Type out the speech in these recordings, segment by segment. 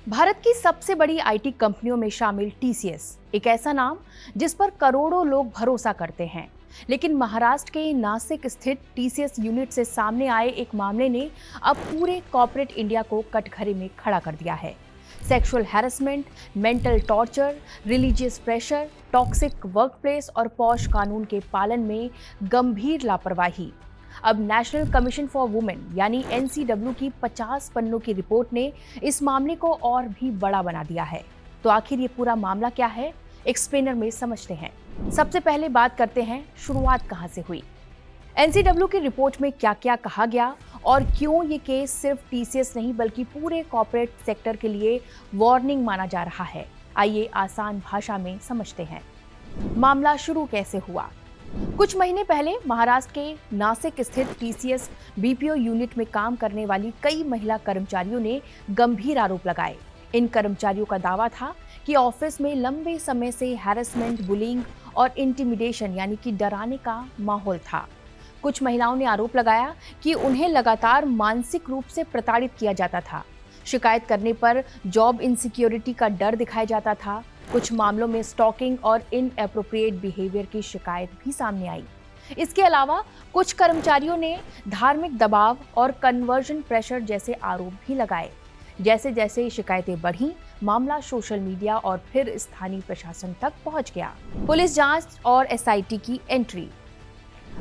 भारत की सबसे बड़ी आईटी कंपनियों में शामिल टीसीएस एक ऐसा नाम जिस पर करोड़ों लोग भरोसा करते हैं। लेकिन महाराष्ट्र के नासिक स्थित टीसीएस यूनिट से सामने आए एक मामले ने अब पूरे कॉर्पोरेट इंडिया को कटघरे में खड़ा कर दिया है। Sexual harassment, mental torture, religious pressure, toxic workplace और पॉश कानून के पालन में गंभीर लापरवाही। अब नेशनल कमीशन फॉर वुमेन यानी एनसीडब्ल्यू की 50 पन्नों की रिपोर्ट ने इस मामले को और भी बड़ा बना दिया है। तो आखिर ये पूरा मामला क्या है, एक्सप्लेनर में समझते हैं। सबसे पहले बात करते हैं शुरुआत कहां से हुई। एनसीडब्ल्यू की रिपोर्ट में क्या क्या कहा गया और क्यों ये केस सिर्फ टीसीएस नहीं बल्कि पूरे कॉर्पोरेट सेक्टर के लिए वार्निंग माना जा रहा है। आइए आसान भाषा में समझते हैं। मामला शुरू कैसे हुआ। कुछ महीने पहले महाराष्ट्र के नासिक स्थित टीसीएस बीपीओ यूनिट में काम करने वाली कई महिला कर्मचारियों ने गंभीर आरोप लगाए। इन कर्मचारियों का दावा था कि ऑफिस में लंबे समय से हैरेसमेंट, बुलिंग और इंटिमिडेशन यानी कि डराने का माहौल था। कुछ महिलाओं ने आरोप लगाया कि उन्हें लगातार मानसिक रूप से प्रताड़ित किया जाता था। शिकायत करने पर जॉब इनसिक्योरिटी का डर दिखाया जाता था। कुछ मामलों में स्टॉकिंग और इनएप्रोप्रिएट बिहेवियर की शिकायत भी सामने आई। इसके अलावा कुछ कर्मचारियों ने धार्मिक दबाव और कन्वर्जन प्रेशर जैसे आरोप भी लगाए। जैसे जैसे शिकायतें बढ़ीं, मामला सोशल मीडिया और फिर स्थानीय प्रशासन तक पहुंच गया। पुलिस जांच और एसआईटी की एंट्री।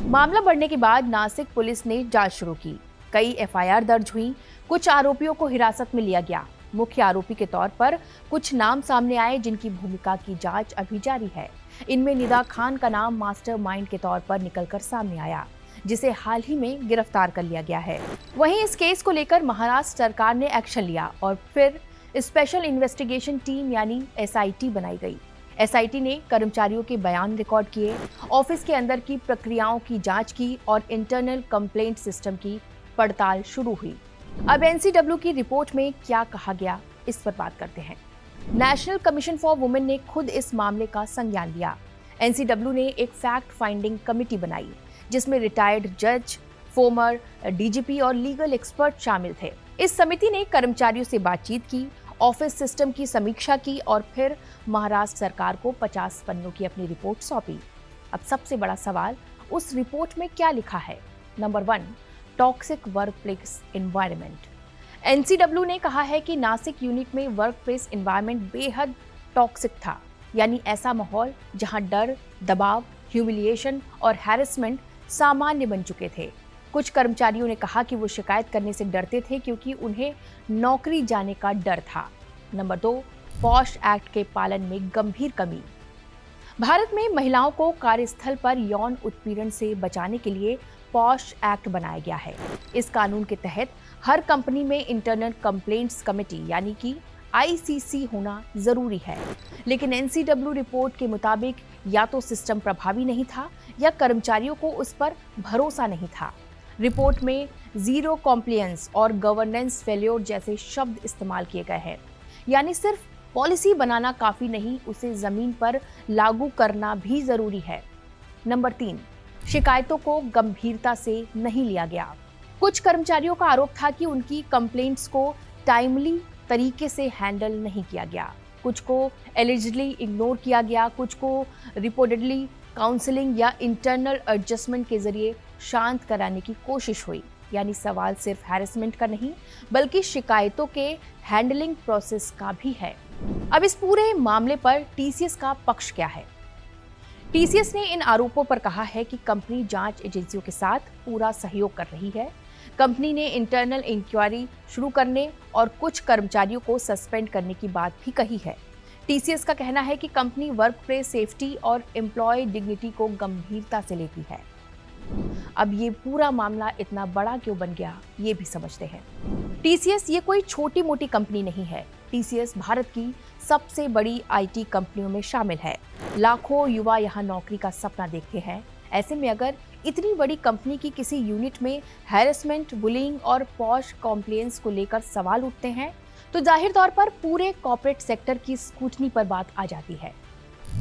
मामला बढ़ने के बाद नासिक पुलिस ने जांच शुरू की। कई एफआईआर दर्ज हुई। कुछ आरोपियों को हिरासत में लिया गया। मुख्य आरोपी के तौर पर कुछ नाम सामने आए जिनकी भूमिका की जांच अभी जारी है। इनमें निदा खान का नाम मास्टरमाइंड के तौर पर निकलकर सामने आया, जिसे हाल ही में गिरफ्तार कर लिया गया है। वहीं इस केस को लेकर महाराष्ट्र सरकार ने एक्शन लिया और फिर स्पेशल इन्वेस्टिगेशन टीम यानी एसआईटी बनाई गई। एसआईटी ने कर्मचारियों के बयान रिकॉर्ड किए, ऑफिस के अंदर की प्रक्रियाओं की जांच की और इंटरनल कंप्लेंट सिस्टम की पड़ताल शुरू हुई। अब एनसीडब्ल्यू की रिपोर्ट में क्या कहा गया, इस पर बात करते हैं। नेशनल कमीशन फॉर वुमेन ने खुद इस मामले का संज्ञान लिया। एनसीडब्ल्यू ने एक फैक्ट फाइंडिंग कमेटी बनाई जिसमें रिटायर्ड जज, फॉर्मर डीजीपी और लीगल एक्सपर्ट शामिल थे। इस समिति ने कर्मचारियों से बातचीत की, ऑफिस सिस्टम की समीक्षा की और फिर महाराष्ट्र सरकार को 50 पन्नों की अपनी रिपोर्ट सौंपी। अब सबसे बड़ा सवाल, उस रिपोर्ट में क्या लिखा है। Number 1, toxic workplace environment. NCW ने कहा है कि नासिक यूनिट में वर्कप्लेस एनवायरनमेंट बेहद टॉक्सिक था, यानी ऐसा माहौल जहां डर, दबाव, ह्यूमिलिएशन और हैरेसमेंट सामान्य बन चुके थे। कुछ कर्मचारियों ने कहा कि वो शिकायत करने से डरते थे क्योंकि उन्हें नौकरी जाने का डर था। नंबर 2, पॉश एक्ट के पालन में गंभीर कमी। भारत में महिलाओं को कार्यस्थल पर यौन उत्पीड़न से बचाने के लिए पॉश एक्ट बनाया गया है। इस कानून के तहत हर कंपनी में इंटरनल कंप्लेंट्स कमेटी यानी कि आईसीसी होना जरूरी है। लेकिन एनसीडब्ल्यू रिपोर्ट के मुताबिक या तो सिस्टम प्रभावी नहीं था या कर्मचारियों को उस पर भरोसा नहीं था। रिपोर्ट में जीरो कॉम्प्लायंस और गवर्नेंस फेल्योर जैसे शब्द इस्तेमाल किए गए हैं, यानी सिर्फ पॉलिसी बनाना काफी नहीं, उसे जमीन पर लागू करना भी जरूरी है। नंबर 3, शिकायतों को गंभीरता से नहीं लिया गया। कुछ कर्मचारियों का आरोप था कि उनकी कंप्लेंट्स को टाइमली तरीके से हैंडल नहीं किया गया। कुछ को एलिजिबली इग्नोर किया गया, कुछ को रिपोर्टेडली काउंसलिंग या इंटरनल एडजस्टमेंट के जरिए शांत कराने की कोशिश हुई। यानी सवाल सिर्फ हैरेसमेंट का नहीं बल्कि शिकायतों के हैंडलिंग प्रोसेस का भी है। अब इस पूरे मामले पर टीसीएस का पक्ष क्या है। टीसीएस ने इन आरोपों पर कहा है कि कंपनी जांच एजेंसियों के साथ पूरा सहयोग कर रही है। कंपनी ने इंटरनल इंक्वायरी शुरू करने और कुछ कर्मचारियों को सस्पेंड करने की बात भी कही है। टीसीएस का कहना है कि कंपनी वर्कप्लेस सेफ्टी और एम्प्लॉय डिग्निटी को गंभीरता से लेती है। अब ये पूरा मामला इतना बड़ा क्यों बन गया, ये भी समझते हैं। टीसीएस ये कोई छोटी मोटी कंपनी नहीं है। टीसीएस भारत की सबसे बड़ी आईटी कंपनियों में शामिल है। लाखों युवा यहाँ नौकरी का सपना देखते हैं। ऐसे में अगर इतनी बड़ी कंपनी की किसी यूनिट में हैरेसमेंट, बुलिंग और पॉश कॉम्प्लायंस को लेकर सवाल उठते हैं तो जाहिर तौर पर पूरे कॉर्पोरेट सेक्टर की स्क्रूटनी पर बात आ जाती है।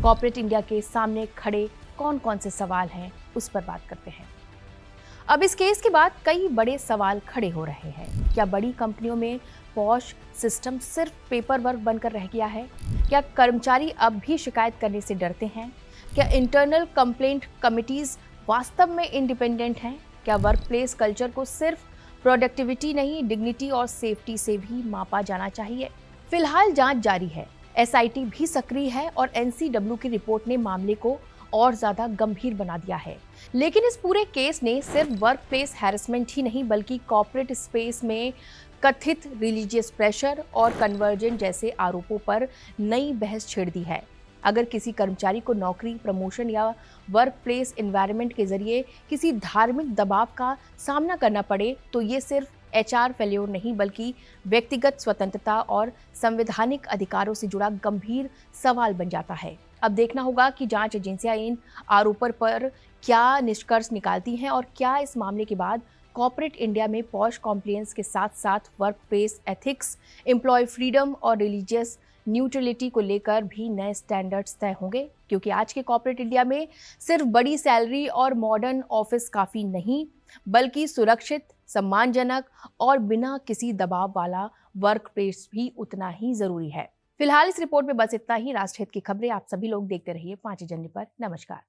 कॉर्पोरेट इंडिया के सामने खड़े कौन कौन से सवाल हैं, उस पर बात करते हैं। अब इस केस के बाद कई बड़े सवाल खड़े हो रहे हैं। क्या बड़ी कंपनियों में पॉश सिस्टम सिर्फ पेपर वर्क बनकर रह गया है? क्या कर्मचारी अब भी शिकायत करने से डरते हैं? क्या इंटरनल कंप्लेंट कमिटीज वास्तव में इंडिपेंडेंट हैं? क्या वर्कप्लेस कल्चर को सिर्फ प्रोडक्टिविटी नहीं, डिग्निटी और सेफ्टी से भी मापा जाना चाहिए? फिलहाल जांच जारी है, एसआईटी भी सक्रिय है और एनसीडब्ल्यू की रिपोर्ट ने मामले को और ज्यादा गंभीर बना दिया है। लेकिन इस पूरे केस ने सिर्फ वर्कप्लेस हैरेसमेंट ही नहीं बल्कि कॉर्पोरेट स्पेस में कथित रिलीजियस प्रेशर और कन्वर्जन जैसे आरोपों पर नई बहस छेड़ दी है। अगर किसी कर्मचारी को नौकरी, प्रमोशन या वर्कप्लेस एनवायरनमेंट के जरिए किसी धार्मिक दबाव का सामना करना पड़े तो ये सिर्फ एचआर फेल्योर नहीं बल्कि व्यक्तिगत स्वतंत्रता और संवैधानिक अधिकारों से जुड़ा गंभीर सवाल बन जाता है। अब देखना होगा कि जांच एजेंसियां इन आरोपों पर क्या निष्कर्ष निकालती हैं और क्या इस मामले के बाद कॉर्पोरेट इंडिया में पॉश कॉम्प्लायंस के साथ साथ वर्कप्लेस एथिक्स, एम्प्लॉय फ्रीडम और रिलीजियस न्यूट्रलिटी को लेकर भी नए स्टैंडर्ड्स तय होंगे। क्योंकि आज के कॉर्पोरेट इंडिया में सिर्फ बड़ी सैलरी और मॉडर्न ऑफिस काफ़ी नहीं, बल्कि सुरक्षित, सम्मानजनक और बिना किसी दबाव वाला वर्कप्लेस भी उतना ही ज़रूरी है। फिलहाल इस रिपोर्ट में बस इतना ही। राष्ट्रहित की खबरें आप सभी लोग देखते रहिए 5 जनवरी पर। नमस्कार।